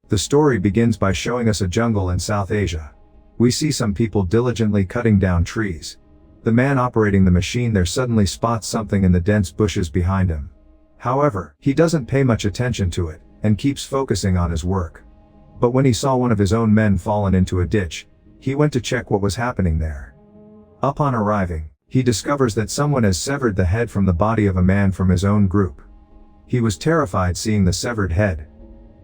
The story begins by showing us a jungle in South Asia. We see some people diligently cutting down trees. The man operating the machine there suddenly spots something in the dense bushes behind him. However, he doesn't pay much attention to it, and keeps focusing on his work. But when he saw one of his own men fallen into a ditch, he went to check what was happening there. Upon arriving, he discovers that someone has severed the head from the body of a man from his own group. He was terrified seeing the severed head.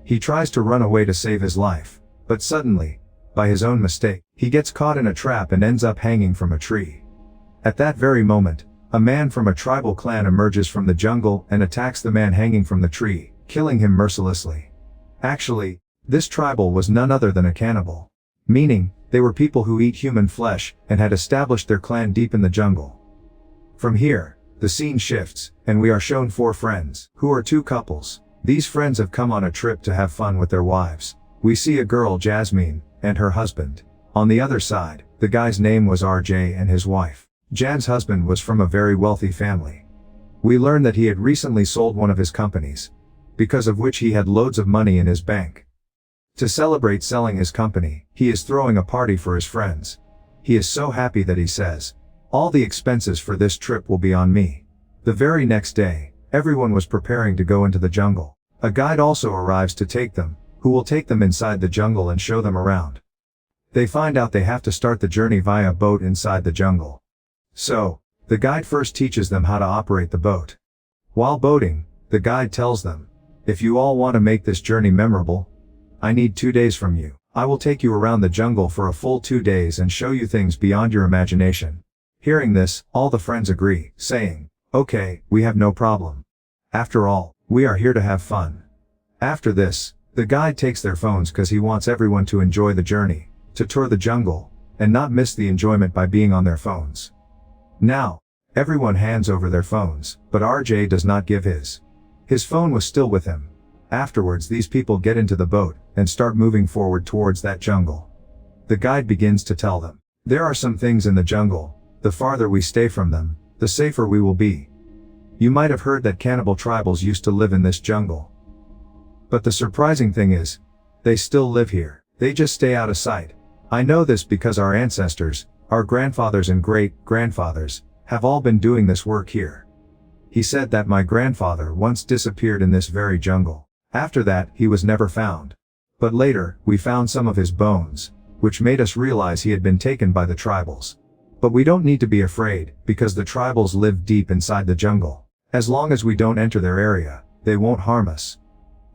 He tries to run away to save his life, but suddenly, by his own mistake, he gets caught in a trap and ends up hanging from a tree. At that very moment, a man from a tribal clan emerges from the jungle and attacks the man hanging from the tree, killing him mercilessly. Actually, this tribal was none other than a cannibal. Meaning, they were people who eat human flesh, and had established their clan deep in the jungle. From here, the scene shifts, and we are shown four friends, who are two couples. These friends have come on a trip to have fun with their wives. We see a girl, Jasmine, and her husband. On the other side, the guy's name was RJ and his wife. Jan's husband was from a very wealthy family. We learn that he had recently sold one of his companies, because of which he had loads of money in his bank. To celebrate selling his company, he is throwing a party for his friends. He is so happy that he says, "All the expenses for this trip will be on me." The very next day, everyone was preparing to go into the jungle. A guide also arrives to take them, who will take them inside the jungle and show them around. They find out they have to start the journey via boat inside the jungle. So, the guide first teaches them how to operate the boat. While boating, the guide tells them, "If you all want to make this journey memorable, I need 2 days from you. I will take you around the jungle for a full 2 days and show you things beyond your imagination." Hearing this, all the friends agree, saying, "Okay, we have no problem. After all, we are here to have fun." After this, the guide takes their phones because he wants everyone to enjoy the journey, to tour the jungle, and not miss the enjoyment by being on their phones. Now, everyone hands over their phones, but RJ does not give his. His phone was still with him. Afterwards, these people get into the boat, and start moving forward towards that jungle. The guide begins to tell them, "There are some things in the jungle. The farther we stay from them, the safer we will be. You might have heard that cannibal tribals used to live in this jungle. But the surprising thing is, they still live here. They just stay out of sight. I know this because our ancestors, our grandfathers and great-grandfathers, have all been doing this work here." He said that my grandfather once disappeared in this very jungle. After that, he was never found. But later, we found some of his bones, which made us realize he had been taken by the tribals. But we don't need to be afraid, because the tribals live deep inside the jungle. As long as we don't enter their area, they won't harm us.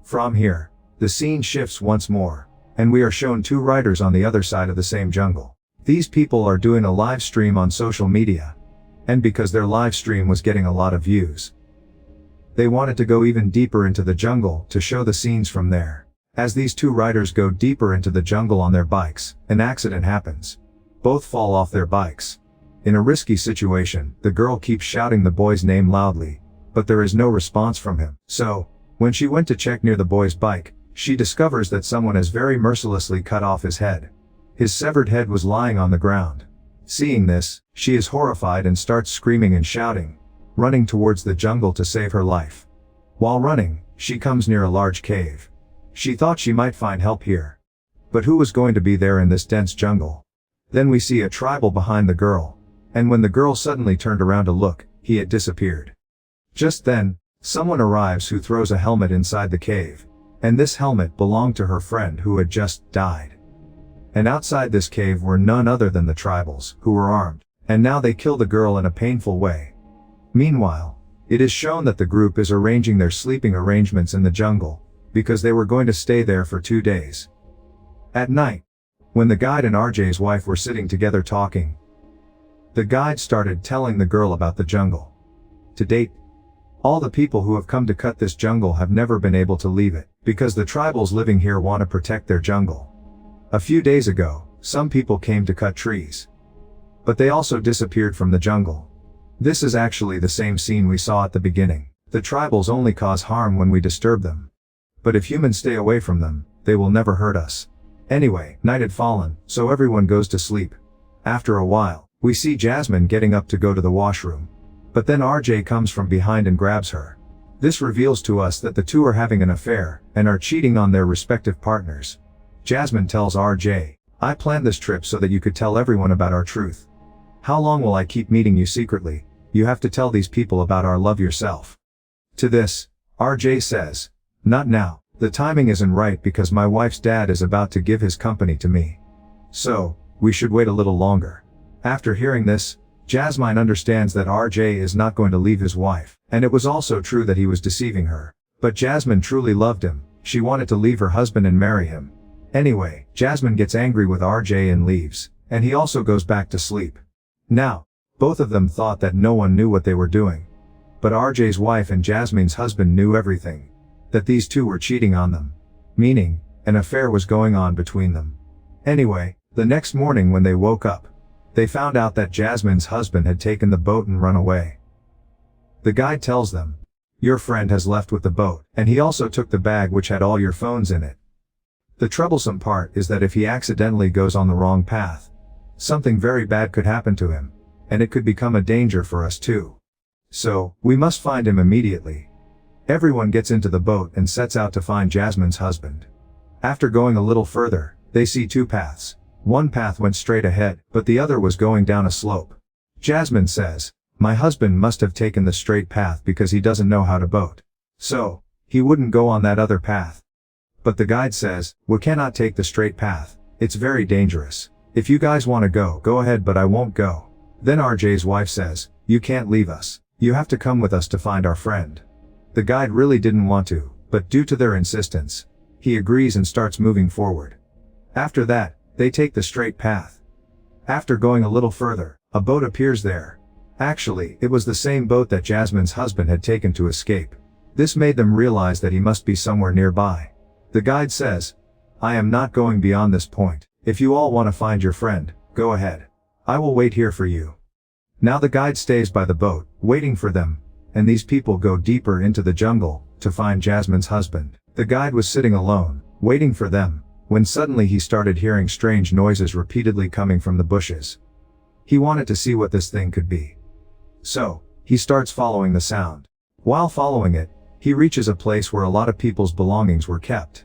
From here, the scene shifts once more, and we are shown two riders on the other side of the same jungle. These people are doing a live stream on social media. And because their live stream was getting a lot of views, they wanted to go even deeper into the jungle to show the scenes from there. As these two riders go deeper into the jungle on their bikes, an accident happens. Both fall off their bikes. In a risky situation, the girl keeps shouting the boy's name loudly, but there is no response from him. So, when she went to check near the boy's bike, she discovers that someone has very mercilessly cut off his head. His severed head was lying on the ground. Seeing this, she is horrified and starts screaming and shouting, running towards the jungle to save her life. While running, she comes near a large cave. She thought she might find help here. But who was going to be there in this dense jungle? Then we see a tribal behind the girl, and when the girl suddenly turned around to look, he had disappeared. Just then, someone arrives who throws a helmet inside the cave, and this helmet belonged to her friend who had just died. And outside this cave were none other than the tribals, who were armed, and now they kill the girl in a painful way. Meanwhile, it is shown that the group is arranging their sleeping arrangements in the jungle, because they were going to stay there for 2 days. At night, when the guide and RJ's wife were sitting together talking, the guide started telling the girl about the jungle. To date, all the people who have come to cut this jungle have never been able to leave it, because the tribals living here want to protect their jungle. A few days ago, some people came to cut trees. But they also disappeared from the jungle. This is actually the same scene we saw at the beginning. The tribals only cause harm when we disturb them. But if humans stay away from them, they will never hurt us. Anyway, night had fallen, so everyone goes to sleep. After a while, we see Jasmine getting up to go to the washroom. But then RJ comes from behind and grabs her. This reveals to us that the two are having an affair, and are cheating on their respective partners. Jasmine tells RJ, "I planned this trip so that you could tell everyone about our truth. How long will I keep meeting you secretly? You have to tell these people about our love yourself." To this, RJ says, "Not now. The timing isn't right because my wife's dad is about to give his company to me. So, we should wait a little longer." After hearing this, Jasmine understands that RJ is not going to leave his wife, and it was also true that he was deceiving her. But Jasmine truly loved him. She wanted to leave her husband and marry him. Anyway, Jasmine gets angry with RJ and leaves, and he also goes back to sleep. Now, both of them thought that no one knew what they were doing. But RJ's wife and Jasmine's husband knew everything. That these two were cheating on them. Meaning, an affair was going on between them. Anyway, the next morning when they woke up, they found out that Jasmine's husband had taken the boat and run away. The guide tells them, "Your friend has left with the boat, and he also took the bag which had all your phones in it." The troublesome part is that if he accidentally goes on the wrong path, something very bad could happen to him, and it could become a danger for us too. So, we must find him immediately. Everyone gets into the boat and sets out to find Jasmine's husband. After going a little further, they see two paths. One path went straight ahead, but the other was going down a slope. Jasmine says, "My husband must have taken the straight path because he doesn't know how to boat. So, he wouldn't go on that other path." But the guide says, "We cannot take the straight path. It's very dangerous. If you guys want to go ahead, but I won't go." Then RJ's wife says, "You can't leave us. You have to come with us to find our friend." The guide really didn't want to, but due to their insistence, he agrees and starts moving forward. After that, they take the straight path. After going a little further, a boat appears there. Actually, it was the same boat that Jasmine's husband had taken to escape. This made them realize that he must be somewhere nearby. The guide says, "I am not going beyond this point. If you all want to find your friend, go ahead. I will wait here for you." Now the guide stays by the boat, waiting for them, and these people go deeper into the jungle to find Jasmine's husband. The guide was sitting alone, waiting for them, when suddenly he started hearing strange noises repeatedly coming from the bushes. He wanted to see what this thing could be. So, he starts following the sound. While following it, he reaches a place where a lot of people's belongings were kept.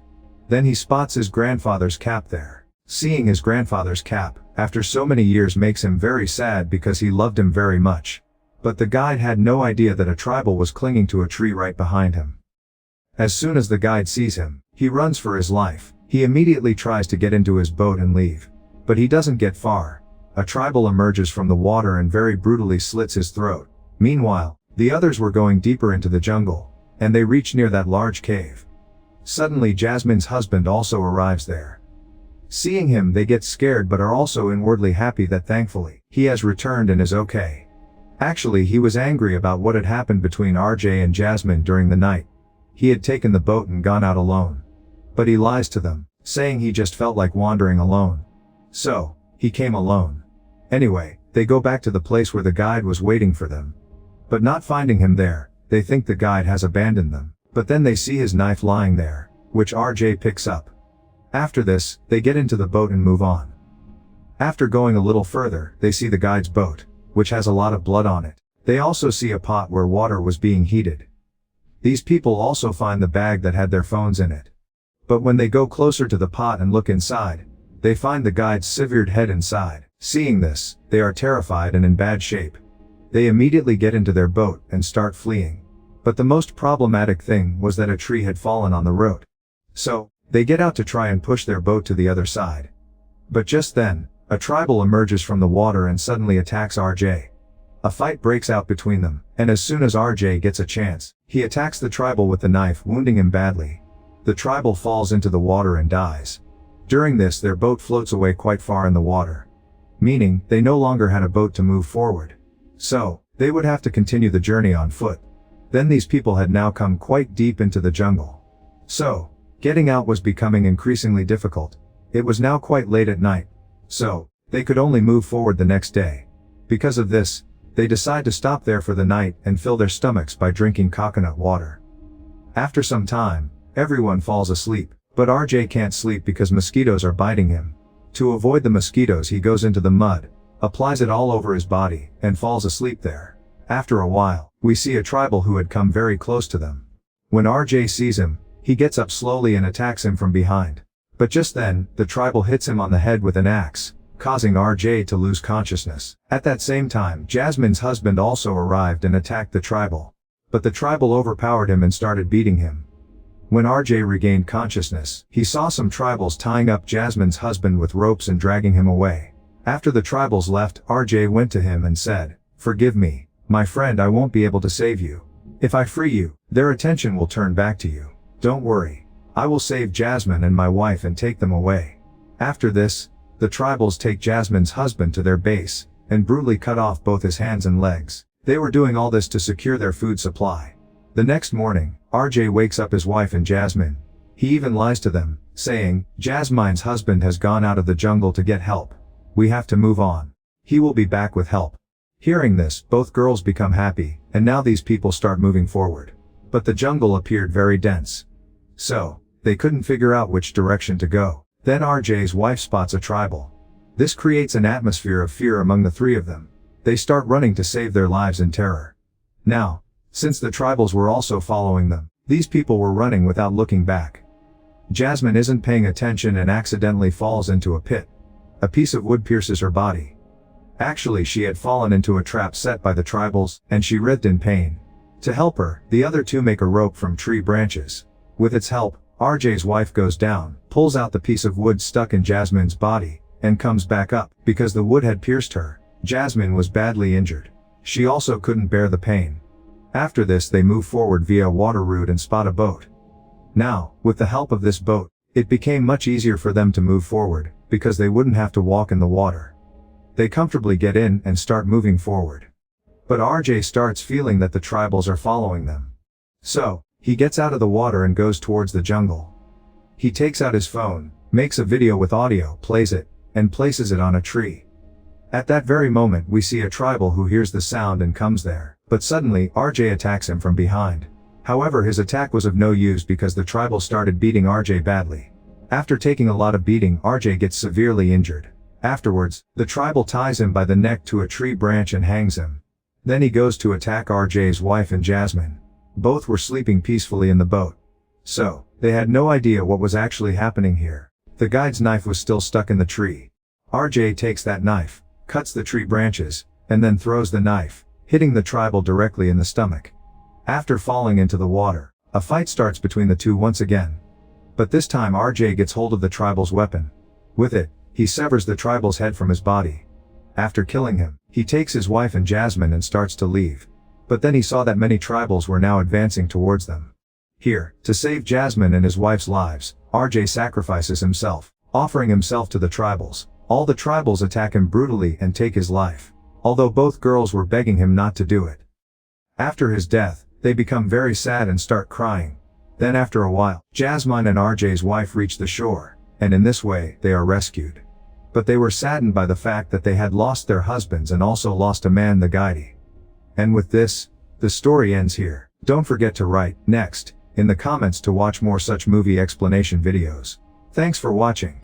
Then he spots his grandfather's cap there. Seeing his grandfather's cap, after so many years, makes him very sad because he loved him very much. But the guide had no idea that a tribal was clinging to a tree right behind him. As soon as the guide sees him, he runs for his life. He immediately tries to get into his boat and leave. But he doesn't get far. A tribal emerges from the water and very brutally slits his throat. Meanwhile, the others were going deeper into the jungle, and they reach near that large cave. Suddenly Jasmine's husband also arrives there. Seeing him, they get scared but are also inwardly happy that thankfully, he has returned and is okay. Actually, he was angry about what had happened between RJ and Jasmine during the night. He had taken the boat and gone out alone. But he lies to them, saying he just felt like wandering alone. So, he came alone. Anyway, they go back to the place where the guide was waiting for them. But not finding him there, they think the guide has abandoned them. But then they see his knife lying there, which RJ picks up. After this, they get into the boat and move on. After going a little further, they see the guide's boat, which has a lot of blood on it. They also see a pot where water was being heated. These people also find the bag that had their phones in it. But when they go closer to the pot and look inside, they find the guide's severed head inside. Seeing this, they are terrified and in bad shape. They immediately get into their boat and start fleeing. But the most problematic thing was that a tree had fallen on the road. So, they get out to try and push their boat to the other side. But just then, a tribal emerges from the water and suddenly attacks RJ. A fight breaks out between them, and as soon as RJ gets a chance, he attacks the tribal with the knife, wounding him badly. The tribal falls into the water and dies. During this, their boat floats away quite far in the water. Meaning, they no longer had a boat to move forward. So, they would have to continue the journey on foot. Then these people had now come quite deep into the jungle. So, getting out was becoming increasingly difficult. It was now quite late at night. So, they could only move forward the next day. Because of this, they decide to stop there for the night and fill their stomachs by drinking coconut water. After some time, everyone falls asleep, but RJ can't sleep because mosquitoes are biting him. To avoid the mosquitoes, he goes into the mud, applies it all over his body, and falls asleep there. After a while, we see a tribal who had come very close to them. When RJ sees him, he gets up slowly and attacks him from behind. But just then, the tribal hits him on the head with an axe, causing RJ to lose consciousness. At that same time, Jasmine's husband also arrived and attacked the tribal. But the tribal overpowered him and started beating him. When RJ regained consciousness, he saw some tribals tying up Jasmine's husband with ropes and dragging him away. After the tribals left, RJ went to him and said, "Forgive me, my friend, I won't be able to save you. If I free you, their attention will turn back to you. Don't worry. I will save Jasmine and my wife and take them away." After this, the tribals take Jasmine's husband to their base, and brutally cut off both his hands and legs. They were doing all this to secure their food supply. The next morning, RJ wakes up his wife and Jasmine. He even lies to them, saying, "Jasmine's husband has gone out of the jungle to get help. We have to move on. He will be back with help." Hearing this, both girls become happy, and now these people start moving forward. But the jungle appeared very dense. So, they couldn't figure out which direction to go. Then RJ's wife spots a tribal. This creates an atmosphere of fear among the three of them. They start running to save their lives in terror. Now, since the tribals were also following them, these people were running without looking back. Jasmine isn't paying attention and accidentally falls into a pit. A piece of wood pierces her body. Actually, she had fallen into a trap set by the tribals, and she writhed in pain. To help her, the other two make a rope from tree branches. With its help, RJ's wife goes down, pulls out the piece of wood stuck in Jasmine's body, and comes back up. Because the wood had pierced her, Jasmine was badly injured. She also couldn't bear the pain. After this, they move forward via a water route and spot a boat. Now, with the help of this boat, it became much easier for them to move forward, because they wouldn't have to walk in the water. They comfortably get in and start moving forward. But RJ starts feeling that the tribals are following them. So, he gets out of the water and goes towards the jungle. He takes out his phone, makes a video with audio, plays it, and places it on a tree. At that very moment, we see a tribal who hears the sound and comes there. But suddenly, RJ attacks him from behind. However, his attack was of no use because the tribal started beating RJ badly. After taking a lot of beating, RJ gets severely injured. Afterwards, the tribal ties him by the neck to a tree branch and hangs him. Then he goes to attack RJ's wife and Jasmine. Both were sleeping peacefully in the boat. So, they had no idea what was actually happening here. The guide's knife was still stuck in the tree. RJ takes that knife, cuts the tree branches, and then throws the knife, hitting the tribal directly in the stomach. After falling into the water, a fight starts between the two once again. But this time RJ gets hold of the tribal's weapon. With it, he severs the tribal's head from his body. After killing him, he takes his wife and Jasmine and starts to leave. But then he saw that many tribals were now advancing towards them. Here, to save Jasmine and his wife's lives, RJ sacrifices himself, offering himself to the tribals. All the tribals attack him brutally and take his life, although both girls were begging him not to do it. After his death, they become very sad and start crying. Then after a while, Jasmine and RJ's wife reach the shore, and in this way, they are rescued. But they were saddened by the fact that they had lost their husbands and also lost a man, the guide. And with this, the story ends here. Don't forget to write next in the comments to watch more such movie explanation videos. Thanks for watching.